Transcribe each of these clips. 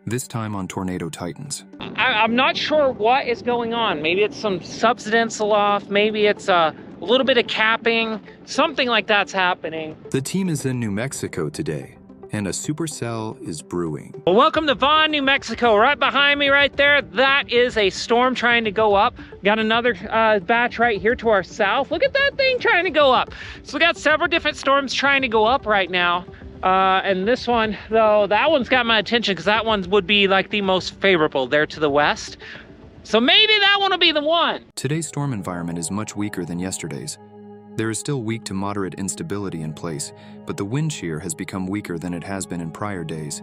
This time on Tornado Titans. I'm not sure what is going on. Maybe it's some subsidence aloft. Maybe it's a little bit of capping. Something like that's happening. The team is in New Mexico today, and a supercell is brewing. Well, welcome to Vaughn, New Mexico. Right behind me right there, that is a storm trying to go up. Got another batch right here to our south. Look at that thing trying to go up. So we got several different storms trying to go up right now. And this one, though, that one's got my attention because that one would be like the most favorable there to the west. So maybe that one will be the one. Today's storm environment is much weaker than yesterday's. There is still weak to moderate instability in place, but the wind shear has become weaker than it has been in prior days.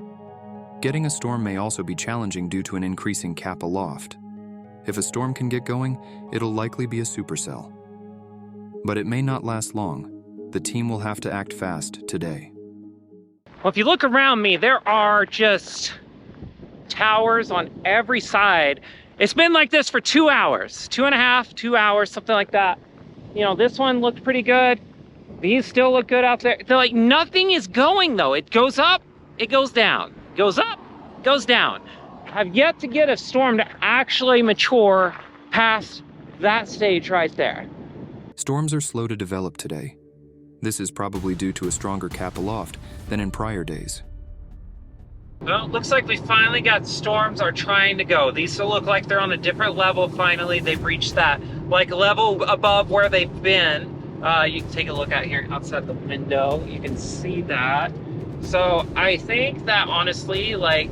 Getting a storm may also be challenging due to an increasing cap aloft. If a storm can get going, it'll likely be a supercell. But it may not last long. The team will have to act fast today. Well, if you look around me, there are just towers on every side. It's been like this for 2 hours, 2.5, 2 hours, something like that. You know, this one looked pretty good. These still look good out there. They're like, nothing is going though. It goes up, it goes down, goes up, goes down. I've yet to get a storm to actually mature past that stage right there. Storms are slow to develop today. This is probably due to a stronger cap aloft than in prior days. Well, it looks like we finally got storms are trying to go. These still look like they're on a different level finally. They've reached that like level above where they've been. You can take a look out here outside the window. You can see that. So I think that honestly, like,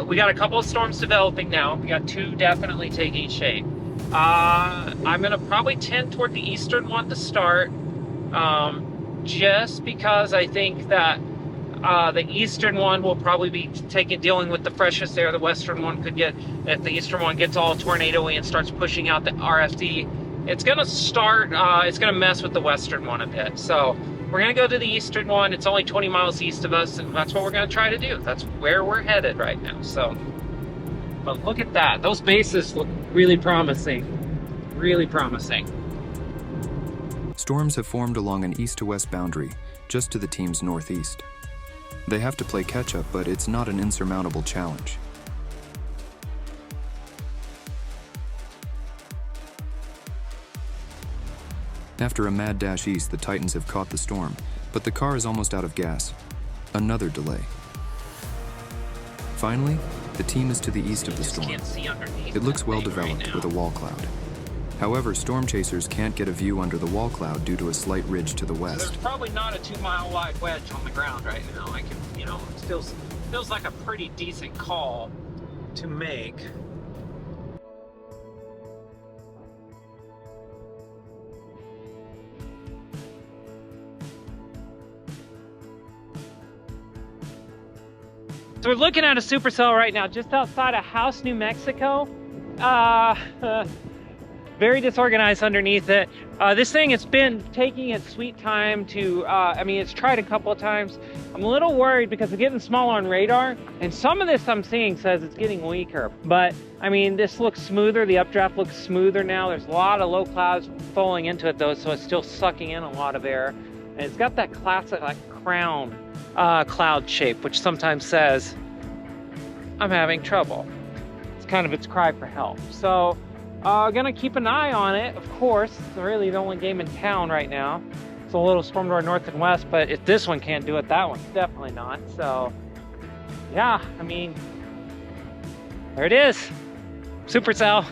we got a couple of storms developing now. We got two definitely taking shape. I'm gonna probably tend toward the eastern one to start. Just because I think that the eastern one will probably be dealing with the freshest air. The western one could get, if the eastern one gets all tornado-y and starts pushing out the RFD, it's gonna start, it's gonna mess with the western one a bit. So we're gonna go to the eastern one. It's only 20 miles east of us, and that's what we're gonna try to do. That's where we're headed right now. So, but look at that. Those bases look really promising. Really promising. Storms have formed along an east to west boundary, just to the team's northeast. They have to play catch-up, but it's not an insurmountable challenge. After a mad dash east, the Titans have caught the storm, but the car is almost out of gas. Another delay. Finally, the team is to the east of the storm. It looks well developed with a wall cloud. However, storm chasers can't get a view under the wall cloud due to a slight ridge to the west. So there's probably not a 2-mile wide wedge on the ground right now. I can, you know, it feels like a pretty decent call to make. So we're looking at a supercell right now just outside of House, New Mexico. Very disorganized underneath it. This thing, it's been taking its sweet time to, I mean, it's tried a couple of times. I'm a little worried because it's getting smaller on radar, and some of this I'm seeing says it's getting weaker. But, I mean, this looks smoother. The updraft looks smoother now. There's a lot of low clouds falling into it, though, so it's still sucking in a lot of air. And it's got that classic, like, crown cloud shape, which sometimes says, I'm having trouble. It's kind of its cry for help. So, gonna keep an eye on it, of course. It's really the only game in town right now. It's a little storm to our north and west, but if this one can't do it, that one's definitely not. So, yeah, I mean, there it is. Supercell.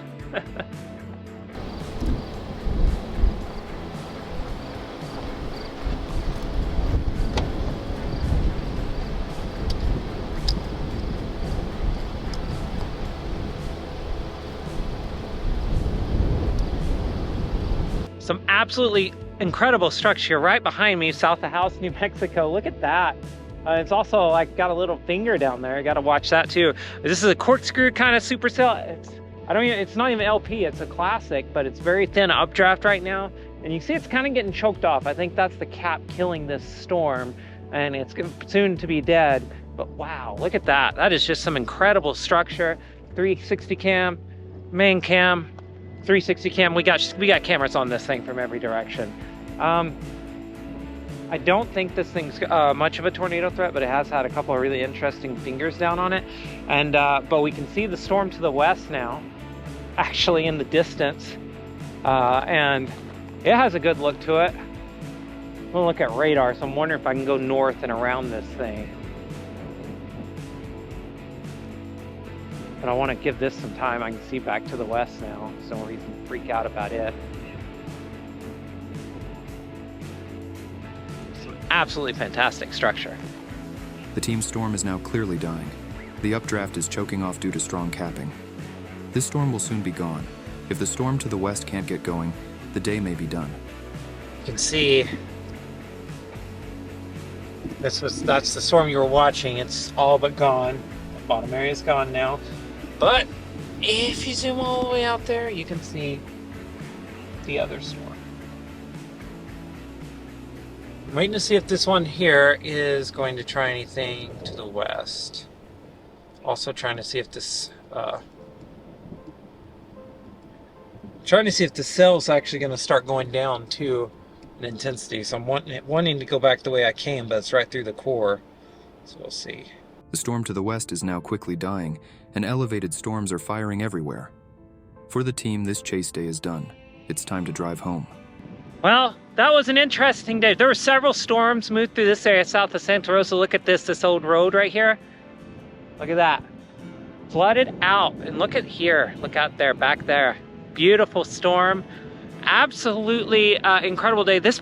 Some absolutely incredible structure right behind me, south of House, New Mexico. Look at that. It's also like got a little finger down there. I got to watch that too. This is a corkscrew kind of supercell. It's not even LP, it's a classic, but it's very thin updraft right now. And you see it's kind of getting choked off. I think that's the cap killing this storm, and it's soon to be dead. But wow, look at that. That is just some incredible structure. 360 cam, main cam, 360 cam. We got cameras on this thing from every direction. I don't think this thing's much of a tornado threat, but it has had a couple of really interesting fingers down on it. And but we can see the storm to the west now, actually in the distance, and it has a good look to it. I'm gonna look at radar, so I'm wondering if I can go north and around this thing. But I want to give this some time. I can see back to the west now, so no reason to freak out about it. Absolutely fantastic structure. The team's storm is now clearly dying. The updraft is choking off due to strong capping. This storm will soon be gone. If the storm to the west can't get going, the day may be done. You can see that's the storm you were watching. It's all but gone. The bottom area is gone now. But if you zoom all the way out there, you can see the other storm. I'm waiting to see if this one here is going to try anything to the west. Also trying to see if this cell's actually going to start going down too in intensity. So I'm wanting to go back the way I came, but it's right through the core. So we'll see. The storm to the west is now quickly dying, and elevated storms are firing everywhere. For the team, this chase day is done. It's time to drive home. Well, that was an interesting day. There were several storms moved through this area south of Santa Rosa. Look at this old road right here. Look at that. Flooded out. And look at here. Look out there, back there. Beautiful storm. Absolutely incredible day. This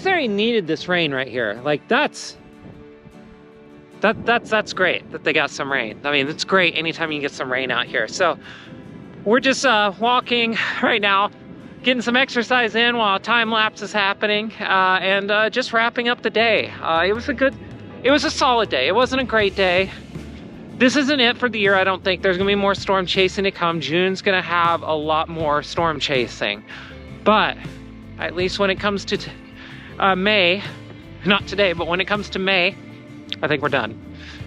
area needed this rain right here. Like that's great that they got some rain. I mean, it's great anytime you get some rain out here. So we're just walking right now, getting some exercise in while time lapse is happening, and just wrapping up the day. It was a solid day. It wasn't a great day. This isn't it for the year, I don't think. There's gonna be more storm chasing to come. June's gonna have a lot more storm chasing. But at least when it comes to May, not today, but when it comes to May, I think we're done.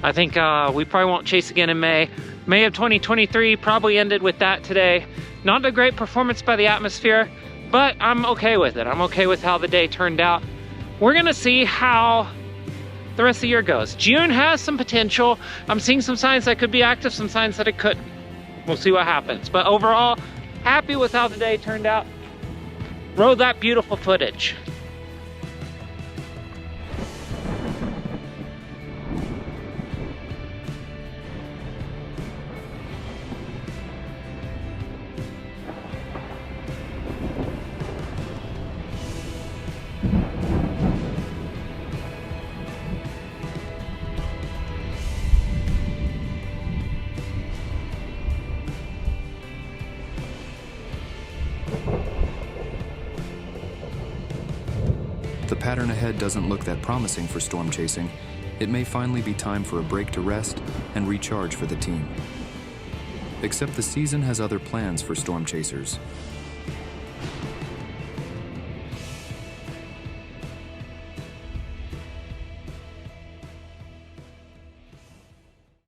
I think we probably won't chase again in May. May of 2023 probably ended with that today. Not a great performance by the atmosphere, but I'm okay with it. I'm okay with how the day turned out. We're gonna see how the rest of the year goes. June has some potential. I'm seeing some signs that could be active, some signs that it couldn't. We'll see what happens. But overall, happy with how the day turned out. Rode that beautiful footage. The pattern ahead doesn't look that promising for storm chasing. It may finally be time for a break to rest and recharge for the team. Except the season has other plans for storm chasers.